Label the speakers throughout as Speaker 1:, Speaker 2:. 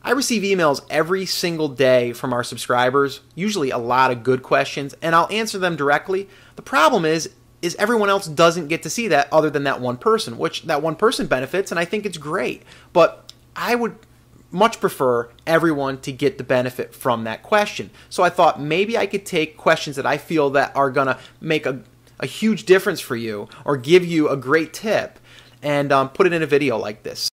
Speaker 1: I receive emails every single day from our subscribers, usually a lot of good questions, and I'll answer them directly. The problem is everyone else doesn't get to see that other than that one person, which that one person benefits, and I think it's great. But I would much prefer everyone to get the benefit from that question. So I thought maybe I could take questions that I feel that are going to make a huge difference for you or give you a great tip and put it in a video like this.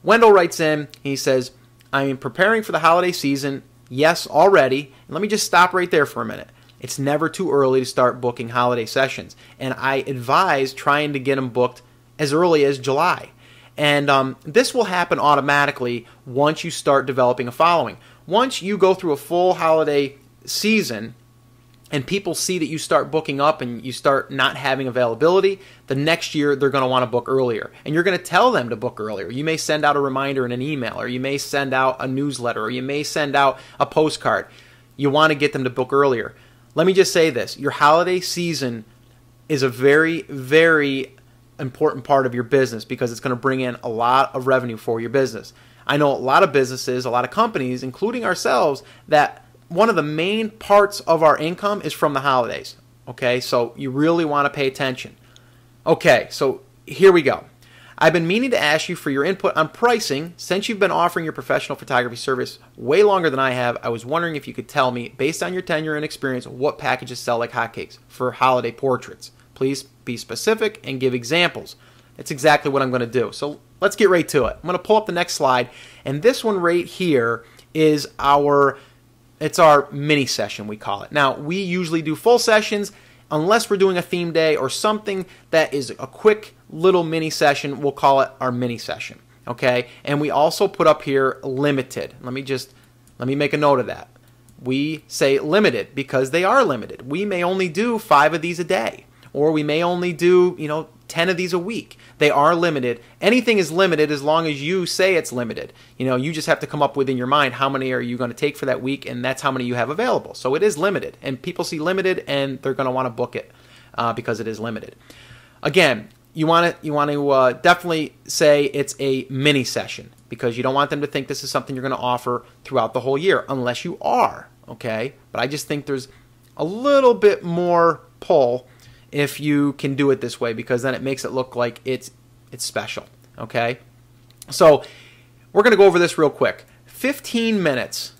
Speaker 1: Wendell writes in, he says, I am preparing for the holiday season. Yes, already. And let me just stop right there for a minute. It's never too early to start booking holiday sessions. And I advise trying to get them booked as early as July. And this will happen automatically once you start developing a following. Once you go through a full holiday season and people see that you start booking up and you start not having availability, the next year they're going to want to book earlier. And you're going to tell them to book earlier. You may send out a reminder in an email, or you may send out a newsletter, or you may send out a postcard. You want to get them to book earlier. Let me just say this. Your holiday season is a very, very important part of your business because it's going to bring in a lot of revenue for your business. I know a lot of businesses, a lot of companies, including ourselves, that one of the main parts of our income is from the holidays. Okay, so you really want to pay attention. Okay, so here we go. I've been meaning to ask you for your input on pricing. Since you've been offering your professional photography service way longer than I have, I was wondering if you could tell me, based on your tenure and experience, what packages sell like hotcakes for holiday portraits. Please be specific and give examples. That's exactly what I'm going to do. So let's get right to it. I'm going to pull up the next slide, and this one right here is our mini session, we call it. Now, we usually do full sessions unless we're doing a theme day or something that is a quick little mini session. We'll call it our mini session, okay? And we also put up here limited. Let me make a note of that. We say limited because they are limited. We may only do 5 of these a day, or we may only do, 10 of these a week. They are limited. Anything is limited as long as you say it's limited. You just have to come up with in your mind how many are you going to take for that week, and that's how many you have available. So it is limited, and people see limited and they're going to want to book it because it is limited. Again, you want to definitely say it's a mini session because you don't want them to think this is something you're going to offer throughout the whole year unless you are, okay? But I just think there's a little bit more pull if you can do it this way, because then it makes it look like it's special, okay? So we're going to go over this real quick. 15 minutes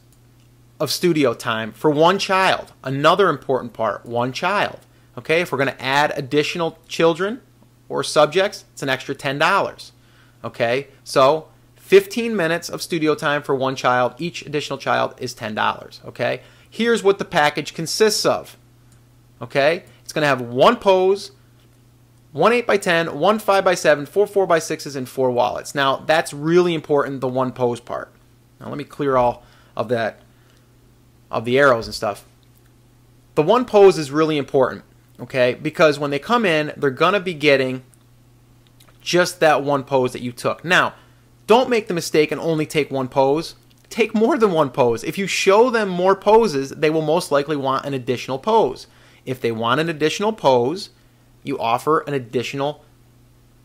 Speaker 1: of studio time for one child. Another important part, one child, okay? If we're going to add additional children or subjects, it's an extra $10, okay? So 15 minutes of studio time for one child. Each additional child is $10, okay? Here's what the package consists of, okay? It's going to have one pose, one 8x10, one 5x7, 4 4x6s, and 4 wallets. Now, that's really important, the one pose part. Now, let me clear all of that, of the arrows and stuff. The one pose is really important, okay? Because when they come in, they're going to be getting just that one pose that you took. Now, don't make the mistake and only take one pose. Take more than one pose. If you show them more poses, they will most likely want an additional pose. If they want an additional pose, you offer an additional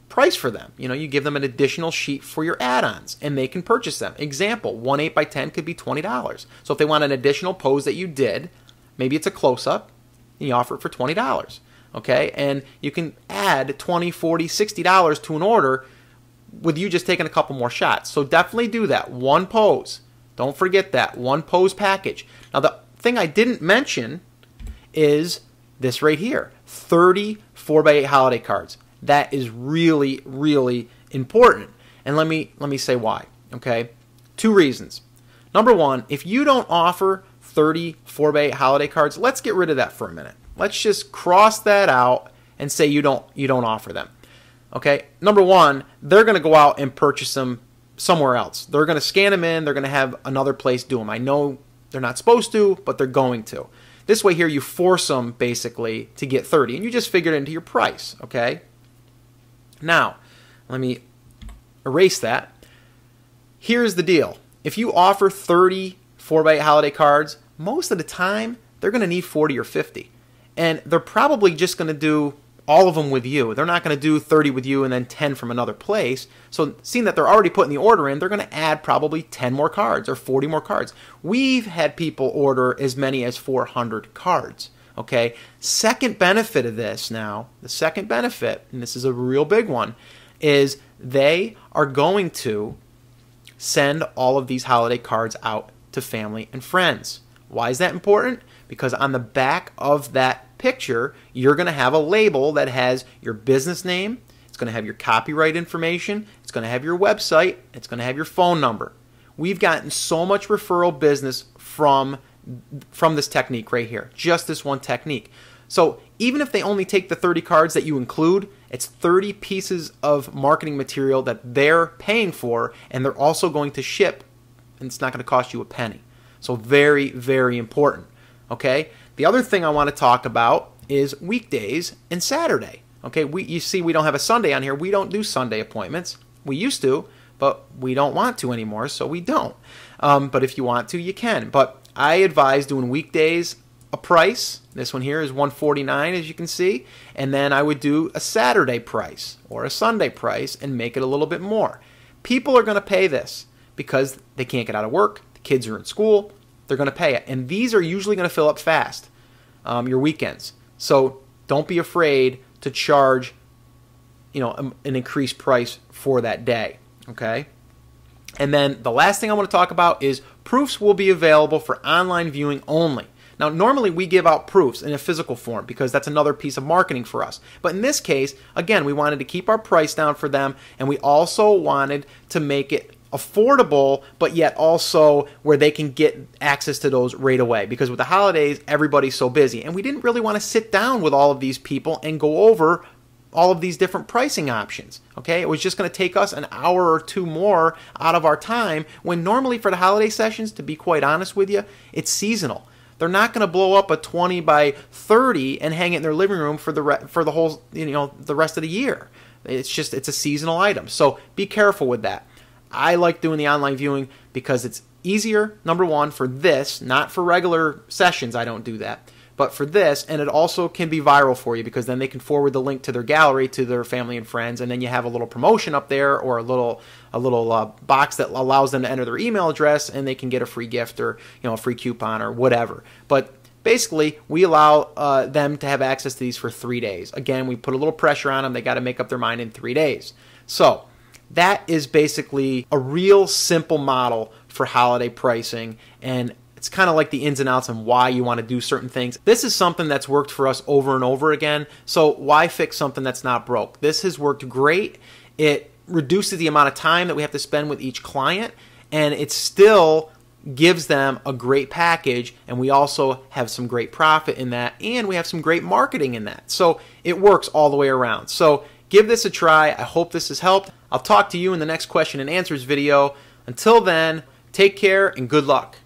Speaker 1: price for them. You give them an additional sheet for your add-ons, and they can purchase them. Example, one 8x10 could be $20. So if they want an additional pose that you did, maybe it's a close-up, and you offer it for $20. Okay? And you can add $20, $40, $60 to an order with you just taking a couple more shots. So definitely do that. One pose. Don't forget that. One pose package. Now, the thing I didn't mention is this right here, 30 4x8 holiday cards. That is really, really important. And let me say why, okay? 2 reasons. Number 1, if you don't offer 30 4x8 holiday cards, let's get rid of that for a minute. Let's just cross that out and say you don't offer them, okay? Number 1, they're going to go out and purchase them somewhere else. They're going to scan them in. They're going to have another place do them. I know they're not supposed to, but they're going to. This way here, you force them basically to get 30, and you just figure it into your price, okay? Now, let me erase that. Here's the deal. If you offer 30 4x8 holiday cards, most of the time, they're going to need 40 or 50. And they're probably just going to do all of them with you. They're not going to do 30 with you and then 10 from another place. So seeing that they're already putting the order in, they're going to add probably 10 more cards or 40 more cards. We've had people order as many as 400 cards. Okay. Second benefit of this now, the second benefit, and this is a real big one, is they are going to send all of these holiday cards out to family and friends. Why is that important? Because on the back of that picture, you're going to have a label that has your business name, it's going to have your copyright information, it's going to have your website, it's going to have your phone number. We've gotten so much referral business from this technique right here, just this one technique. So even if they only take the 30 cards that you include, it's 30 pieces of marketing material that they're paying for, and they're also going to ship, and it's not going to cost you a penny. So very, very important. Okay. The other thing I want to talk about is weekdays and Saturday. Okay. You see, we don't have a Sunday on here. We don't do Sunday appointments. We used to, but we don't want to anymore, so we don't. But if you want to, you can. But I advise doing weekdays a price. This one here is $149, as you can see, and then I would do a Saturday price or a Sunday price and make it a little bit more. People are going to pay this because they can't get out of work, the kids are in school, they're going to pay it, and these are usually going to fill up fast, your weekends. So don't be afraid to charge, an increased price for that day. Okay. And then the last thing I want to talk about is proofs will be available for online viewing only. Now, normally we give out proofs in a physical form because that's another piece of marketing for us. But in this case, again, we wanted to keep our price down for them, and we also wanted to make it affordable, but yet also where they can get access to those right away. Because with the holidays, everybody's so busy, and we didn't really want to sit down with all of these people and go over all of these different pricing options. Okay, it was just going to take us an hour or two more out of our time, when normally for the holiday sessions, to be quite honest with you, it's seasonal. They're not going to blow up a 20 by 30 and hang it in their living room for the whole, the rest of the year. It's a seasonal item. So be careful with that. I like doing the online viewing because it's easier, number one, for this, not for regular sessions. I don't do that. But for this, and it also can be viral for you because then they can forward the link to their gallery to their family and friends, and then you have a little promotion up there or a little box that allows them to enter their email address, and they can get a free gift or a free coupon or whatever. But basically, we allow them to have access to these for 3 days. Again, we put a little pressure on them. They got to make up their mind in 3 days. So that is basically a real simple model for holiday pricing, and it's kind of like the ins and outs and why you want to do certain things. This is something that's worked for us over and over again, so why fix something that's not broke? This has worked great. It reduces the amount of time that we have to spend with each client, and it still gives them a great package, and we also have some great profit in that, and we have some great marketing in that. So it works all the way around. So give this a try. I hope this has helped. I'll talk to you in the next question and answers video. Until then, take care and good luck.